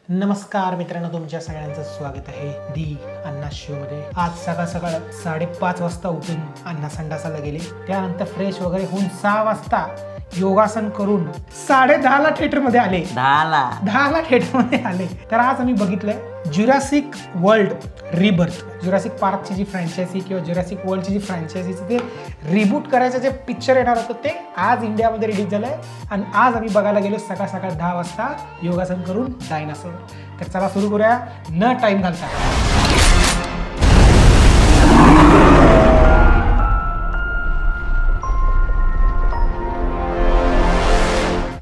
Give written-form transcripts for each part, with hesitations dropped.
नमस्कार मित्रांनो, तुमच्या सगळ्यांचं स्वागत आहे दी अण्णा शो मध्ये। आज सकाळ सकाळ 5:30 वाजता उठून अण्णा संडासाला गेले, त्यानंतर फ्रेश वगैरे होऊन 6 वाजता योगासन करून 10:30 ला थिएटर मध्ये आले। 10 ला थिएटर मध्ये आले। तर आज आम्ही बघितलंय जुरासिक वर्ल्ड रिबर्थ। जुरासिक पार्कची जी फ्रँचायझी किंवा जुरासिक वर्ल्डची जी फ्रँचायझी ते रिबूट करायचं जे पिक्चर येणार होतं ते आज इंडियामध्ये रिलीज झालंय आणि आज आम्ही बघायला गेलो सकाळ सकाळ 10 वाजता योगासन करून डायनासोर। तर चला सुरू करूया न टाइम घालता।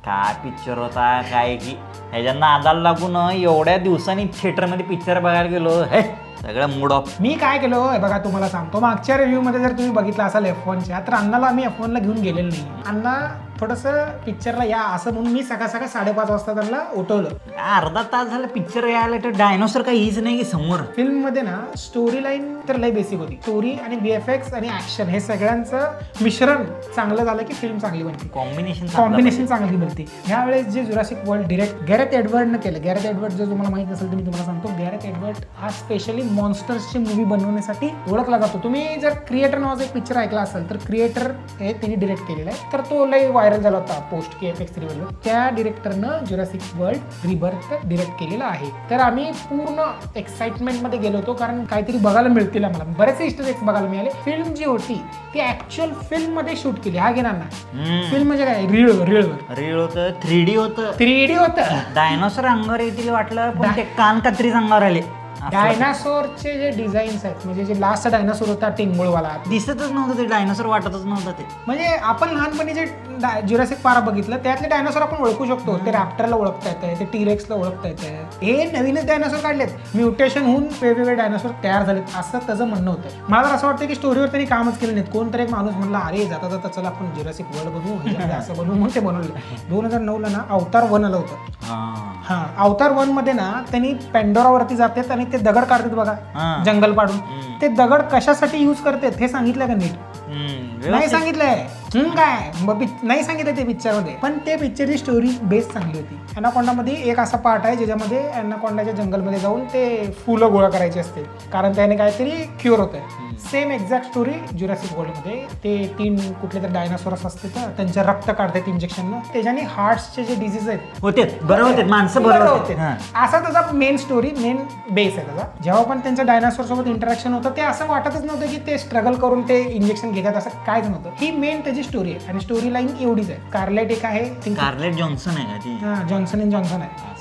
काय पिक्चर होता काय की ह्याच्या नादाला लागून एवढ्या दिवसांनी थिएटरमध्ये पिक्चर बघायला गेलो, हे सगळं मूड ऑफ। मी काय केलो बघा, तुम्हाला सांगतो। मागच्या रिव्ह्यू मध्ये जर तुम्ही बघितलं असाल F1च्या, तर अण्णाला आम्ही F1ला घेऊन गेलेलो नाही। अण्णा थोडंसं पिक्चरला या असं म्हणून मी सकाळ सकाळ 5:30 वाजता त्यांना उठवलं। अर्धा तास झाला पिक्चर यायला, तर डायनोसॉर काही हीच नाही की समोर। फिल्म मध्ये ना स्टोरी लाईन तर लय बेसिक होती। स्टोरी आणि VFX आणि ऍक्शन हे सगळ्यांचं मिश्रण चांगलं झालं की फिल्म चांगली बनते, कॉम्बिनेशन चांगली बनते। यावेळेस जे जुरासिक वर्ल्ड डिरेक्ट गॅरेथ एडवर्डनं केलं। गॅरेथ एडवर्ड जर तुम्हाला माहित नसेल तर मी तुम्हाला सांगतो, गॅरेथ एडवर्ड हा स्पेशली मॉन्स्टर्सची मूवी बनवण्यासाठी ओळखला जातो। तुम्ही जर क्रिएटर नावाचा एक पिक्चर ऐकला असेल तर क्रिएटर हे त्यांनी डिरेक्ट केलेला आहे, तर तो लय व्हायरल झाला होता पोस्ट KFX3 वर। त्या डिरेक्टरनं जुरासिक वर्ल्ड रिबर्थ डिरेक्ट केलेला आहे। तर आम्ही पूर्ण एक्साइटमेंट मध्ये गेलो होतो, कारण काहीतरी बघायला मिळतील आम्हाला। बरेचसे इस्टर एग्स बघायला मिळाले। फिल्म जी होती ती ऍक्च्युअल फिल्म मध्ये शूट केली। हा घेणार ना फिल्म म्हणजे काय, रीळ होतं, 3D होतं। डायनोसॉर अंगावर येतील वाटलं, पण ते कान कत्रीच अंगावर आले। डायनासोरचे जे डिझाईन्स आहेत, म्हणजे जे लास्ट डायनासोर होता टिंगमुळवाला, दिसतच नव्हतं ते डायनोसॉर, वाटतच नव्हतं ते। म्हणजे आपण लहानपणी जे जुरासिक पार्क बघितलं त्यातले डायनासोर आपण ओळखू शकतो। ते रॅप्टरला ओळखता येतं, ते टीरेक्सला ओळखता येतं। हे नवीनच डायनासोर काढलेत, म्युटेशन होऊन वेगवेगळे डायनासोर तयार झालेत असं त्याचं म्हणणं होतं। मला असं वाटतं की स्टोरीवर त्यांनी कामच केलं नाहीत। कोणतरी एक माणूस म्हणला, अरे जाता जाता चला आपण जुरासिक वर्ल्ड बनवू, असं बनवू, मग ते बनवलं। 2009 ला ना अवतार 1 आलं होतं। हा अवतार 1 मध्ये ना त्यांनी पेंडोरावरती जातात आणि ते दगड काढतात बघा, जंगल पाडून। ते दगड कशासाठी युज करतात हे सांगितलं का नीट? नाही सांगितलंय। काय नाही सांगितलं ते पिक्चर मध्ये, पण ते पिक्चरची स्टोरी बेस चांगली होती। अनाकोंडा मध्ये एक असा पार्ट आहे ज्याच्यामध्ये अनाकोंडाच्या जंगलमध्ये जाऊन ते फुलं गोळा करायची असते, कारण त्याने काहीतरी क्युअर होत आहे। Same exact story Jurassic world मध्ये ते 3 कुठले तर डायनासोरस असते तर त्यांच्या रक्त काढतात इंजेक्शन, त्याच्याने हार्टचे जे डिझीज आहेत होते बरं होते, माणसं बरोबर होते। असा त्याचा मेन स्टोरी, मेन बेस आहे त्याचा। जेव्हा पण त्यांच्या डायनासोर सोबत इंटरॅक्शन होतं ते असं वाटतच नव्हतं की ते स्ट्रगल करून ते इंजेक्शन घेतात, असं कायच नव्हतं। ही मेन त्याची स्टोरी आहे आणि स्टोरी लाईन एवढीच आहे। कार्लेट एक आहे, कार्लेट जॉन्सन आहे का ती? जॉन्सन अँड जॉन्सन आहे।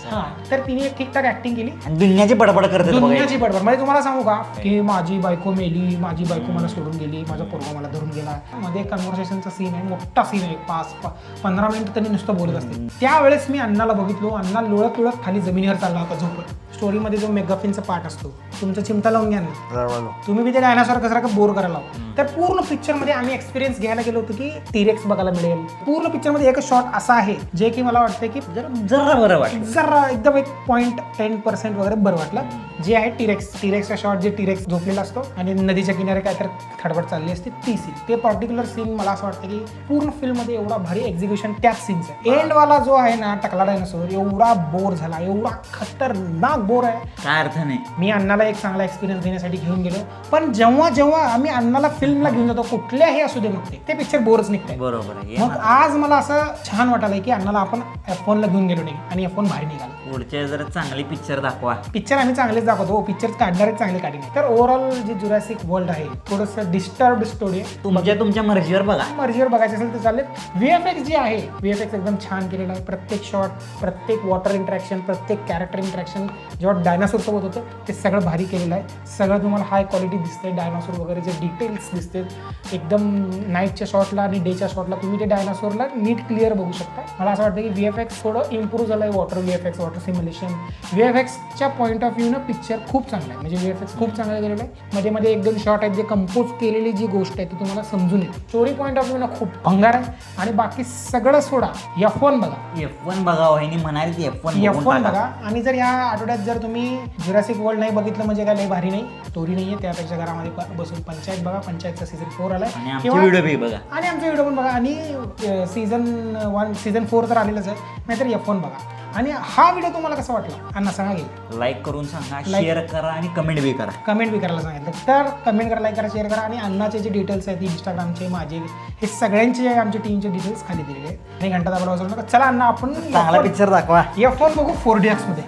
तर तिने ठीकठाक ऍक्टिंग केली। दुनियाची बडबड करते, दुनियाची बडबड। म्हणजे तुम्हाला सांगू का की माझी बायको मेली, माझी बायको मला सोडून गेली, माझा पोरगा मला धरून गेला। मध्ये कन्व्हर्सेशनचा सीन आहे, मोठा सीन आहे, 5-15 मिनिटं त्यांनी नुसतं बोलत असते। त्यावेळेस मी अण्णाला बघितलो, अण्णा लोळत लोळत खाली जमिनीवर चालला होता झोपत। स्टोरीमध्ये जो मेगाफिनचा पार्ट असतो, तुमचा चिमटा लावून घ्या ना, तुम्ही बी ते डायनासॉर कसं बोर करायला। तर पूर्ण पिक्चर मध्ये आम्ही एक्सपिरियन्स घ्यायला गेलो होतो की टीरेक्स बघायला मिळेल। पूर्ण पिक्चर मध्ये एक शॉट असा आहे जे की मला वाटतं की जरा बरं वाटलं, जरा एकदम 1.10% वगैरे बरं वाटलं, जे आहे टीरेक्सचा शॉट, जे टीरेक्स झोपलेला असतो आणि नदीच्या किनारे काय तर खडबड चालली असते ती सीन। ते पर्टिक्युलर सीन मला असं वाटतं की पूर्ण फिल्म मध्ये एवढा भारी एक्झिक्युशन त्याच सीनचं आहे। एंडवाला जो आहे ना टकला डायनासोर, एवढा बोर झाला, एवढा खतरनाक बोर आहे, काय अर्थ नाही। मी अण्णाला एक चांगला एक्सपिरियन्स देण्यासाठी घेऊन गेलो, पण जेव्हा आम्ही अण्णाला फिल्मला घेऊन जातो कुठल्याही असू दे मग ते पिक्चर बोरच निघतंय। बरोबर आहे। मग आज मला असं छान वाटायलंय की अण्णाला आपण F1ला घेऊन गेलो नाही आणि F1 भारी निघाला। पुढचे जरा चांगली पिक्चर दाखवा। पिक्चर आम्ही चांगलेच दाखवतो, पिक्चर काढणारे चांगले काढी नाही। तर ओव्हरऑल जे जुरासिक वर्ल्ड आहे थोडंसं डिस्टर्ब्ड स्टोरी आहे। तुमच्या मर्जीवर बघा, मर्जीवर बघायचं असेल तर चालेल। VFX जे आहे, VFX एकदम छान केलेलं आहे। प्रत्येक शॉट, प्रत्येक वॉटर इंटरॅक्शन, प्रत्येक कॅरेक्टर इंटरॅक्शन जेव्हा डायनासोर सोबत होतं ते सगळं भारी केलेलं आहे। सगळं तुम्हाला हाय क्वालिटी दिसते, डायनासोर वगैरे जे डिटेल्स दिसते एकदम नाईटच्या शॉटला आणि डेच्या शॉटला तुम्ही ते डायनासोरला नीट क्लिअर बघू शकता। मला असं वाटतं की VFX थोडं इम्प्रूव्ह झालं आहे। वॉटर VFX, वॉटर सिम्युलेशन, VFXच्या पॉईंट ऑफ व्ह्यूनं पिक्चर खूप चांगलं आहे। म्हणजे VFX खूप चांगलं केलेलं आहे। मध्ये मध्ये 1-2 शॉट आहेत जे कंपोज केलेली जी गोष्ट आहे ती तुम्हाला समजून येते। स्टोरी पॉईंट ऑफ व्ह्यूनं खूप भंगार आहे आणि बाकी सगळं सोडा, F1 बघा। F1 बघा, म्हणाली ती F1 बघा। आणि जर या आठवड्यात जर तुम्ही जुरासिक वर्ल्ड नाही बघितलं म्हणजे काय लय भारी नाही, स्टोरी नाहीये. त्यापेक्षा घरामध्ये बसून पंचायत बघा. पंचायतचा सीझन 4 आलाय आणि आमचे व्हिडिओ बी बघा आणि आमचा व्हिडिओ पण बघा. आणि सीझन 1 सीझन 4 तर आलेलंच आहे, नाहीतर F1 बघा. आणि हा व्हिडिओ तुम्हाला कसा वाटला अण्णा सांगा की. लाईक करून सांगा, शेअर करा आणि कमेंट बी करा. कमेंट बी करायला सांगितलं तर कमेंट करा, लाईक करा, शेअर करा. आणि अण्णाचे जे डिटेल्स आहेत इंस्टाग्रामचे, माझे, हे सगळ्यांचे आमच्या टीमचे डिटेल्स खाली दिलेले आहेत. आणि घंटा दाबायला वाजवू नका. चला अण्णा आपण चांगला पिक्चर दाखवा. F1 बघू 4DX मध्ये.